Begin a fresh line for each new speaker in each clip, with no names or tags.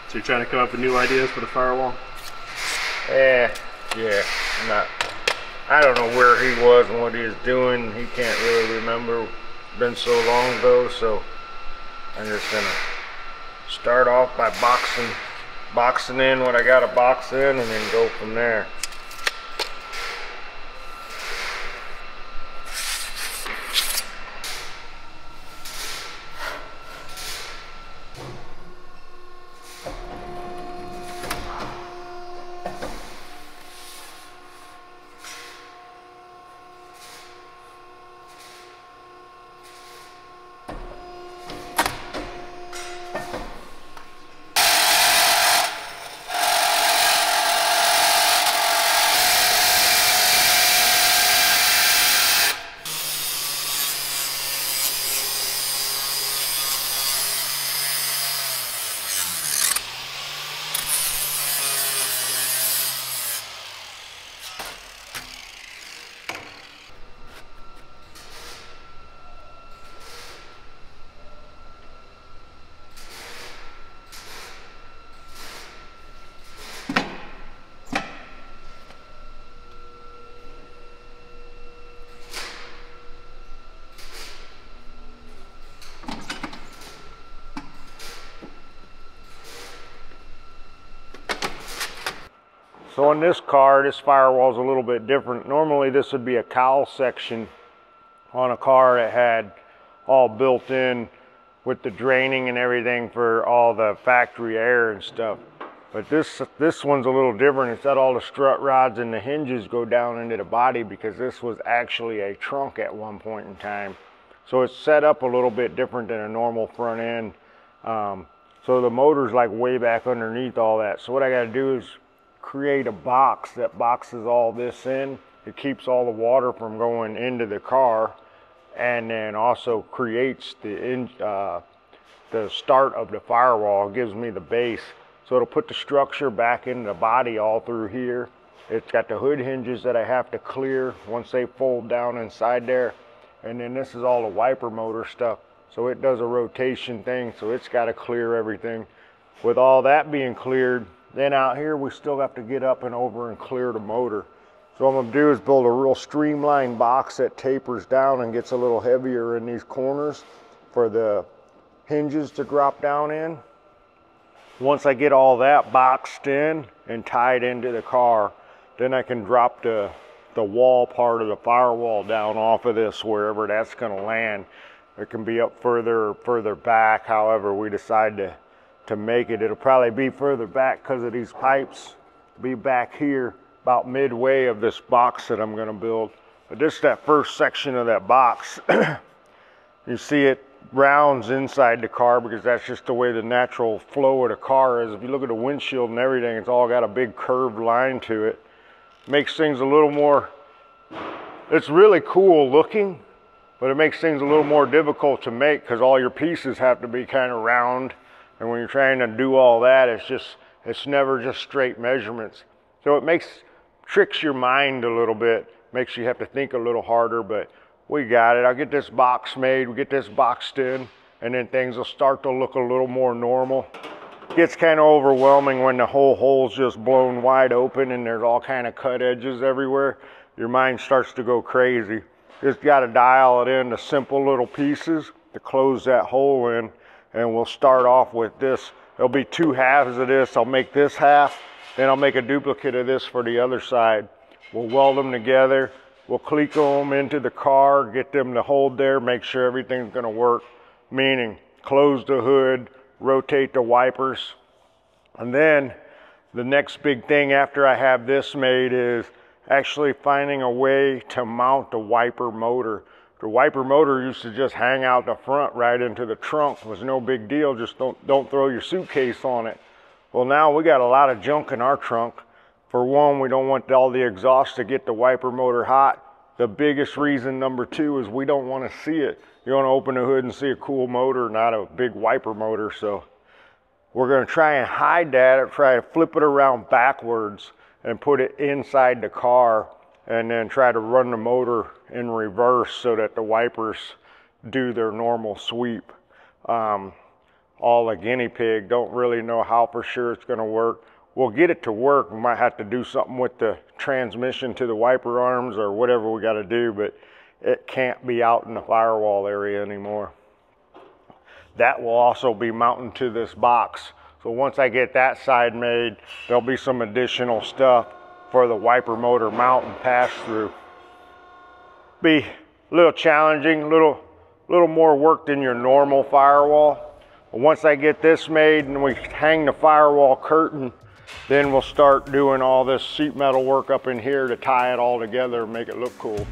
So you're trying to come up with new ideas for the Firewall?
Yeah. I don't know where he was and what he was doing. He can't really remember. It's been so long ago, so I'm just gonna start off by boxing in what I gotta box in, and then go from there. So on this car, this Firewall is a little bit different. Normally this would be a cowl section on a car that had all built in with the draining and everything for all the factory air and stuff. But this one's a little different. It's got all the strut rods and the hinges go down into the body, because this was actually a trunk at one point in time. So it's set up a little bit different than a normal front end. So the motor's like way back underneath all that. So what I gotta do is create a box that boxes all this in. It keeps all the water from going into the car, and then also creates the start of the Firewall. It gives me the base. So it'll put the structure back into the body all through here. It's got the hood hinges that I have to clear once they fold down inside there. And then this is all the wiper motor stuff. So it does a rotation thing, so it's got to clear everything. With all that being cleared, then out here we still have to get up and over and clear the motor. So what I'm gonna do is build a real streamlined box that tapers down and gets a little heavier in these corners for the hinges to drop down in. Once I get all that boxed in and tied into the car, then I can drop the wall part of the Firewall down off of this, wherever that's gonna land. It can be up further or further back, however we decide to make it. It'll probably be further back because of these pipes. Be back here about midway of this box that I'm gonna build. But this is that first section of that box. You see it rounds inside the car because that's just the way the natural flow of the car is. If you look at the windshield and everything, it's all got a big curved line to it. Makes things a little more, it's really cool looking, but it makes things a little more difficult to make because all your pieces have to be kind of round. And when you're trying to do all that, it's never just straight measurements. So it tricks your mind a little bit, makes you have to think a little harder, but we got it. I'll get this box made, we get this boxed in, and then things will start to look a little more normal. It gets kind of overwhelming when the whole hole's just blown wide open and there's all kind of cut edges everywhere. Your mind starts to go crazy. Just got to dial it in to simple little pieces to close that hole in. And we'll start off with this. There'll be two halves of this. I'll make this half, then I'll make a duplicate of this for the other side. We'll weld them together. We'll cleco them into the car, get them to hold there, make sure everything's gonna work. Meaning, close the hood, rotate the wipers. And then the next big thing after I have this made is actually finding a way to mount the wiper motor. The wiper motor used to just hang out the front right into the trunk. It was no big deal, just don't throw your suitcase on it. Well, now we got a lot of junk in our trunk. For one, we don't want all the exhaust to get the wiper motor hot. The biggest reason, number two, is we don't want to see it. You want to open the hood and see a cool motor, not a big wiper motor. So we're going to try and hide that, or try to flip it around backwards and put it inside the car, and then try to run the motor in reverse so that the wipers do their normal sweep. all a guinea pig, don't really know how for sure it's going to work. We'll get it to work. We might have to do something with the transmission to the wiper arms or whatever we got to do, but it can't be out in the firewall area anymore. That will also be mounted to this box. So once I get that side made, there'll be some additional stuff for the wiper motor mount and pass through. Be a little challenging, a little more work than your normal firewall. But once I get this made and we hang the firewall curtain, then we'll start doing all this sheet metal work up in here to tie it all together and make it look cool.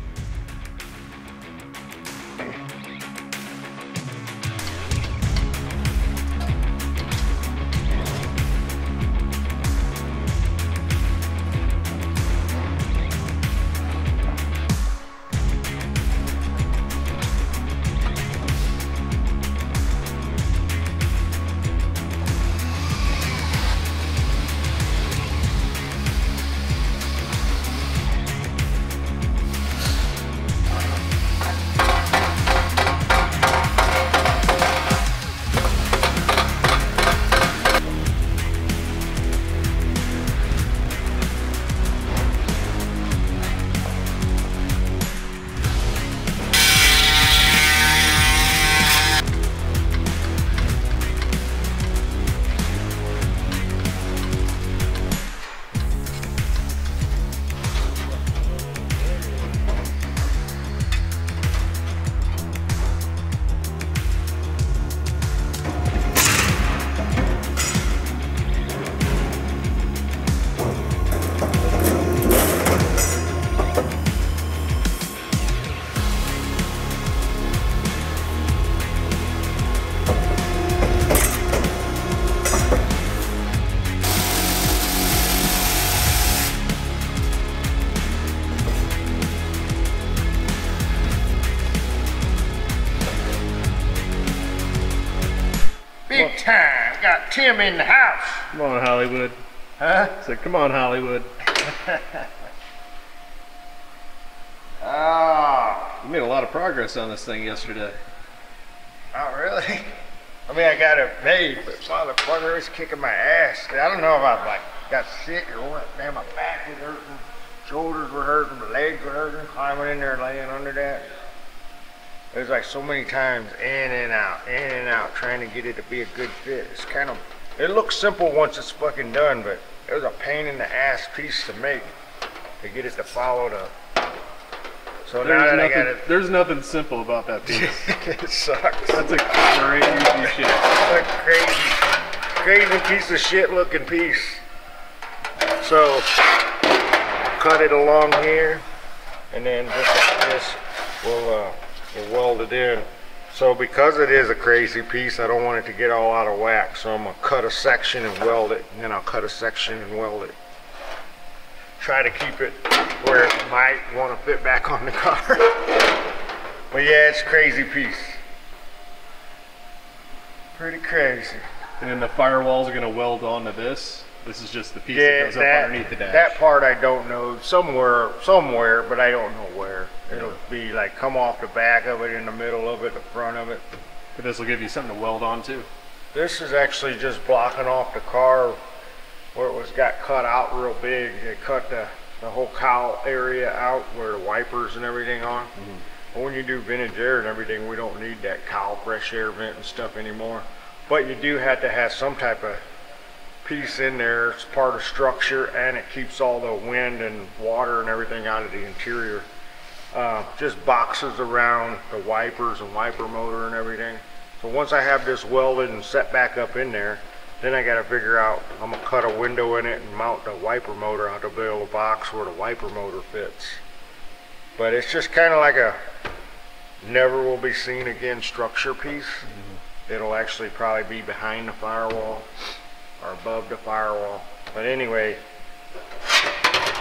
Big time. Got Tim in the house.
Come on, Hollywood.
Huh?
I said, come on, Hollywood.
Oh.
You made a lot of progress on this thing yesterday.
Not really. I mean, I got it made, but motherfucker is kicking my ass. I don't know if I like got sick or what. Man, my back was hurting, shoulders were hurting, my legs were hurting. Climbing in there, laying under that. There's like so many times in and out, trying to get it to be a good fit. It's kind of, it looks simple once it's fucking done, but it was a pain in the ass piece to make to get it to follow the. So now that I got it,
there's nothing simple about that piece.
it sucks.
That's a crazy shit.
It's a crazy piece of shit looking piece. So cut it along here, and then just like this, we'll weld it in. So because it is a crazy piece, I don't want it to get all out of whack. So I'm gonna cut a section and weld it, and then I'll cut a section and weld it. Try to keep it where it might want to fit back on the car. But yeah, it's a crazy piece. Pretty crazy.
And then the firewalls are gonna weld onto this. This is just the piece that goes up underneath the dash.
That part I don't know. Somewhere, but I don't know where. It'll be like come off the back of it, in the middle of it, the front of it.
But this will give you something to weld on too.
This is actually just blocking off the car where it got cut out real big. They cut the whole cowl area out where the wipers and everything on. But when you do vintage air and everything, we don't need that cowl fresh air vent and stuff anymore. But you do have to have some type of piece in there. It's part of structure, and it keeps all the wind and water and everything out of the interior. Just boxes around the wipers and wiper motor and everything. So once I have this welded and set back up in there, then I got to figure out, I'm going to cut a window in it and mount the wiper motor out to build a box where the wiper motor fits. But it's just kind of like a never will be seen again structure piece. It'll actually probably be behind the firewall or above the firewall. But anyway,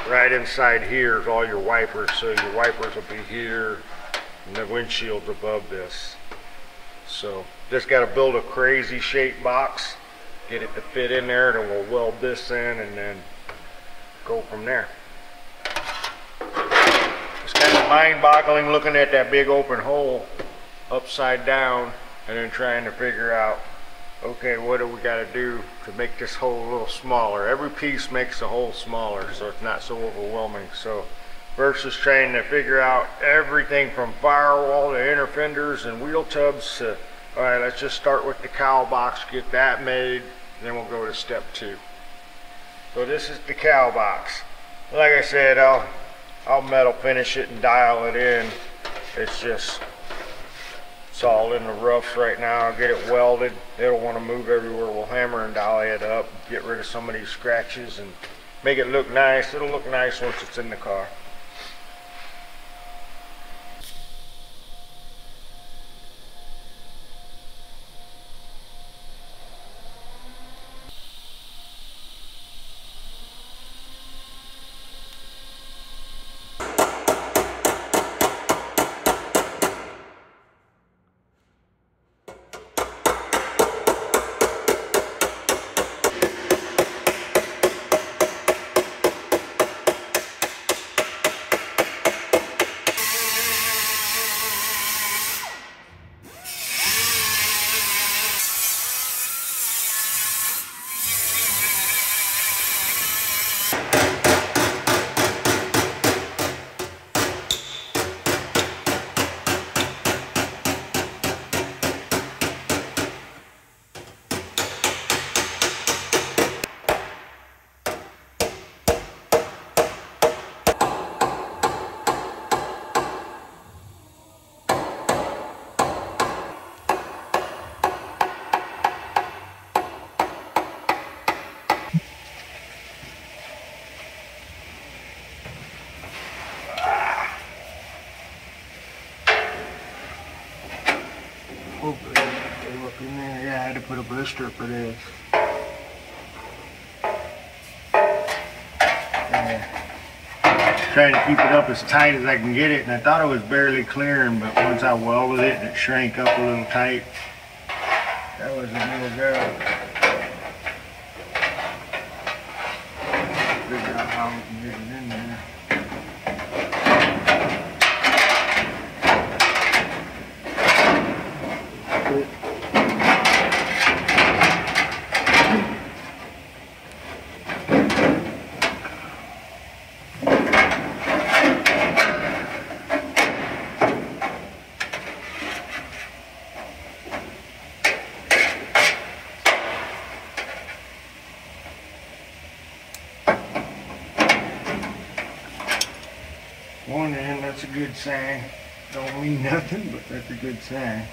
right inside here is all your wipers. So your wipers will be here and the windshield's above this. So just got to build a crazy shaped box, get it to fit in there, and we'll weld this in and then go from there. It's kind of mind-boggling looking at that big open hole upside down and then trying to figure out, okay, what do we got to do to make this hole a little smaller? Every piece makes the hole smaller so it's not so overwhelming. So versus trying to figure out everything from firewall to inner fenders and wheel tubs to, all right, let's just start with the cowl box, get that made, then we'll go to step 2. So this is the cowl box. Like I said, I'll metal finish it and dial it in. It's all in the roughs right now. I'll get it welded. It'll want to move everywhere. We'll hammer and dial it up, get rid of some of these scratches and make it look nice. It'll look nice once it's in the car. Hopefully they look in there. Yeah, I had to put a blister for this. Trying to keep it up as tight as I can get it, and I thought it was barely clearing, but once I welded it, it shrank up a little tight. That was a little girl. Figure out how we can get it in there. One end, that's a good sign. Don't mean nothing, but that's a good sign.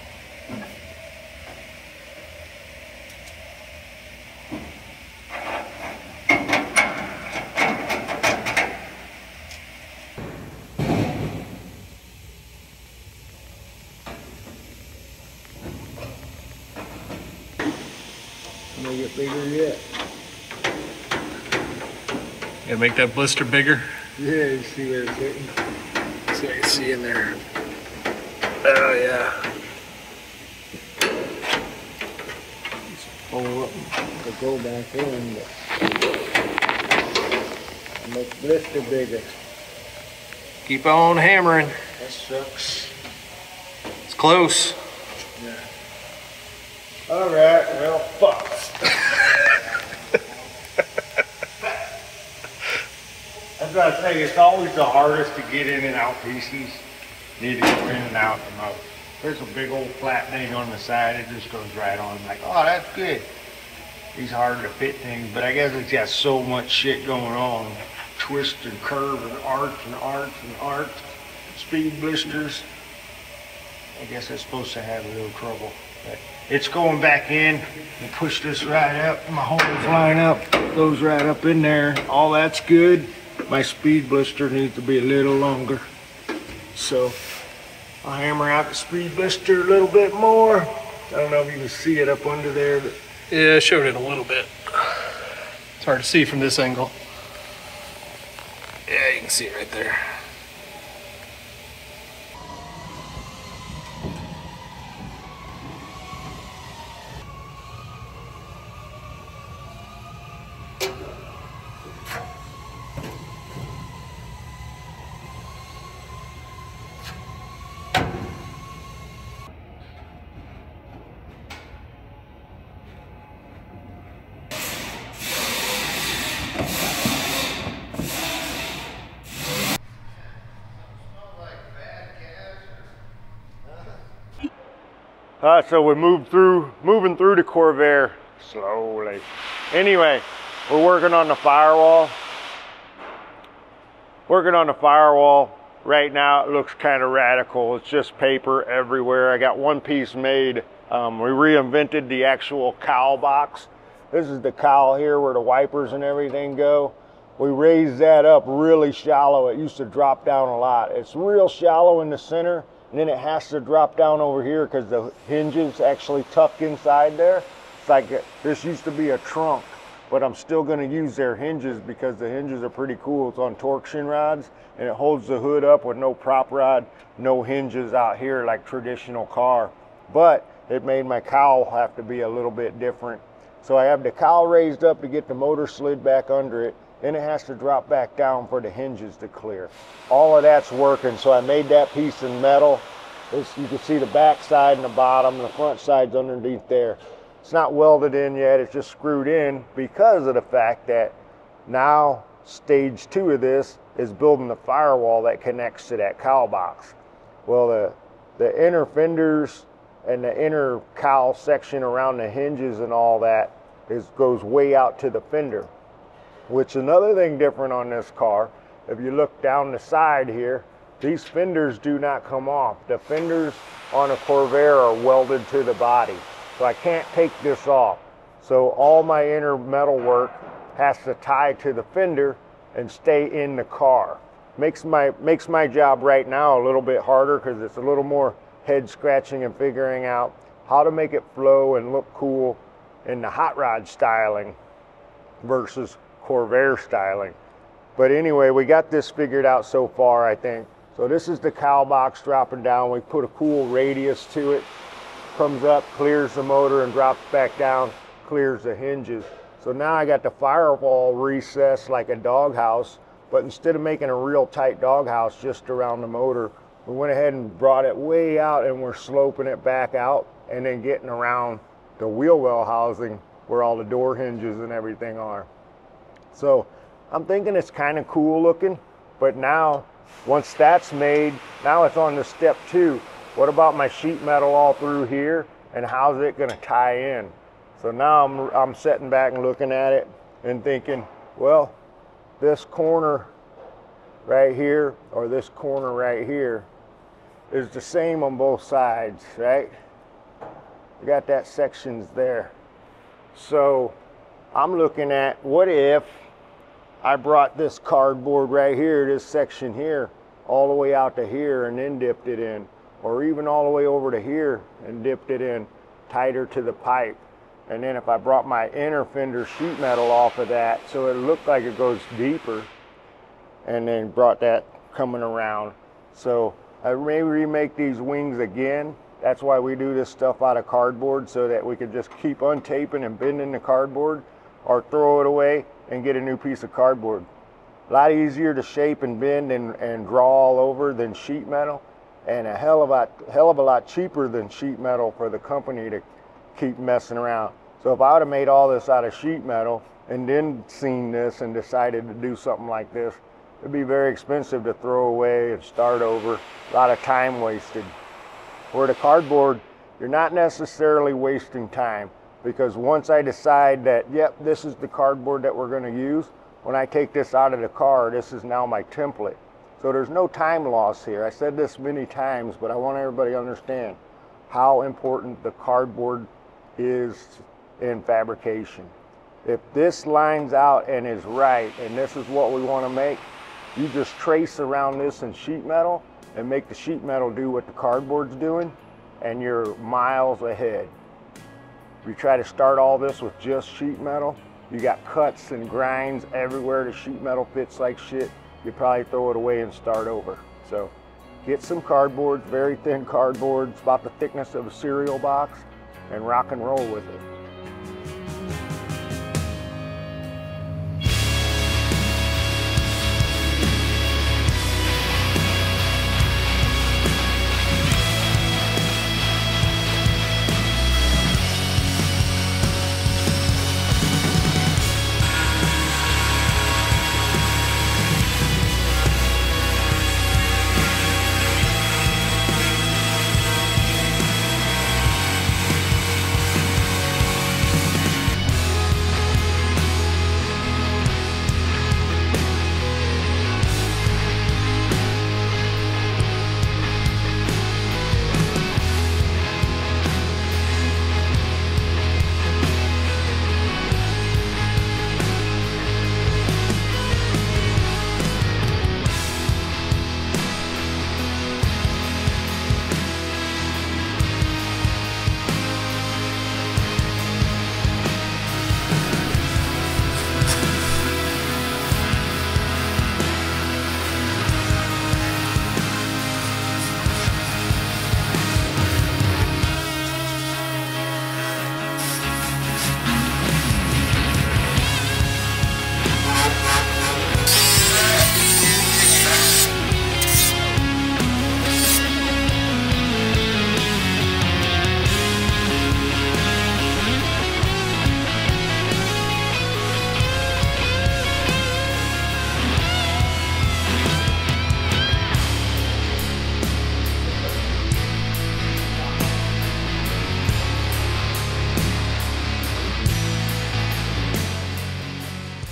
Make it bigger yet.
Gotta make that blister bigger.
Yeah, you see where it's hitting. See, I can see in there. Oh yeah. Just pull up and go back in, but make the blister bigger.
Keep on hammering.
That sucks.
It's close.
Yeah. All right. Well, fuck. That's what I say, it's always the hardest to get in and out pieces. Need to go in and out the most. There's a big old flat thing on the side, it just goes right on. I'm like, oh, that's good. These harder to fit things, but I guess it's got so much shit going on. Twist and curve and arch and arch and arch. Speed blisters. I guess it's supposed to have a little trouble. But it's going back in and push this right up. My holes line up, goes right up in there. All that's good. My speed blister needs to be a little longer. So I'll hammer out the speed blister a little bit more. I don't know if you can see it up under there. But
Yeah, I showed it a little bit. It's hard to see from this angle. Yeah, you can see it right there.
So we moving through the Corvair slowly. Anyway, we're working on the firewall. Working on the firewall right now. It looks kind of radical. It's just paper everywhere. I got one piece made. We reinvented the actual cowl box. This is the cowl here where the wipers and everything go. We raised that up really shallow. It used to drop down a lot. It's real shallow in the center, and then it has to drop down over here because the hinges actually tuck inside there. It's like this used to be a trunk, but I'm still going to use their hinges because the hinges are pretty cool. It's on torsion rods, and it holds the hood up with no prop rod, no hinges out here like traditional car. But it made my cowl have to be a little bit different. So I have the cowl raised up to get the motor slid back under it. Then it has to drop back down for the hinges to clear. All of that's working. So I made that piece in metal. You can see the back side and the bottom, and the front side's underneath there. It's not welded in yet, it's just screwed in because of the fact that now stage 2 of this is building the firewall that connects to that cowl box. Well, the inner fenders and the inner cowl section around the hinges and all that goes way out to the fender. Which another thing different on this car, if you look down the side here, these fenders do not come off. The fenders on a Corvair are welded to the body. So I can't take this off. So all my inner metal work has to tie to the fender and stay in the car. Makes my job right now a little bit harder because it's a little more head scratching and figuring out how to make it flow and look cool in the hot rod styling versus Corvair styling. But anyway, we got this figured out so far, I think. So this is the cowl box dropping down. We put a cool radius to it. Comes up, clears the motor, and drops back down, clears the hinges. So now I got the firewall recessed like a doghouse, but instead of making a real tight doghouse just around the motor, we went ahead and brought it way out, and we're sloping it back out and then getting around the wheel well housing where all the door hinges and everything are. So I'm thinking it's kind of cool looking, but now once that's made, now it's on to step 2. What about my sheet metal all through here, and how's it going to tie in? So now I'm sitting back and looking at it and thinking, well, this corner right here or this corner right here is the same on both sides, right? You got that sections there. So I'm looking at, what if I brought this cardboard right here, this section here, all the way out to here and then dipped it in, or even all the way over to here and dipped it in tighter to the pipe. And then if I brought my inner fender sheet metal off of that so it looked like it goes deeper, and then brought that coming around. So I may remake these wings again. That's why we do this stuff out of cardboard, so that we can just keep untaping and bending the cardboard, or throw it away and get a new piece of cardboard. A lot easier to shape and bend and draw all over than sheet metal, and a hell of a lot cheaper than sheet metal for the company to keep messing around. So if I would have made all this out of sheet metal and then seen this and decided to do something like this, it'd be very expensive to throw away and start over. A lot of time wasted. Where the cardboard, you're not necessarily wasting time, because once I decide that, yep, this is the cardboard that we're going to use, when I take this out of the car, this is now my template. So there's no time loss here. I said this many times, but I want everybody to understand how important the cardboard is in fabrication. If this lines out and is right, and this is what we want to make, you just trace around this in sheet metal and make the sheet metal do what the cardboard's doing, and you're miles ahead. If you try to start all this with just sheet metal, you got cuts and grinds everywhere. The sheet metal fits like shit. You probably throw it away and start over. So get some cardboard, very thin cardboard, it's about the thickness of a cereal box, and rock and roll with it.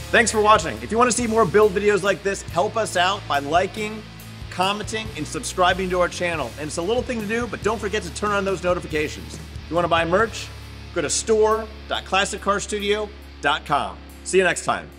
Thanks for watching. If you want to see more build videos like this, help us out by liking, commenting, and subscribing to our channel. And it's a little thing to do, but don't forget to turn on those notifications. If you want to buy merch, go to store.classiccarstudio.com. See you next time.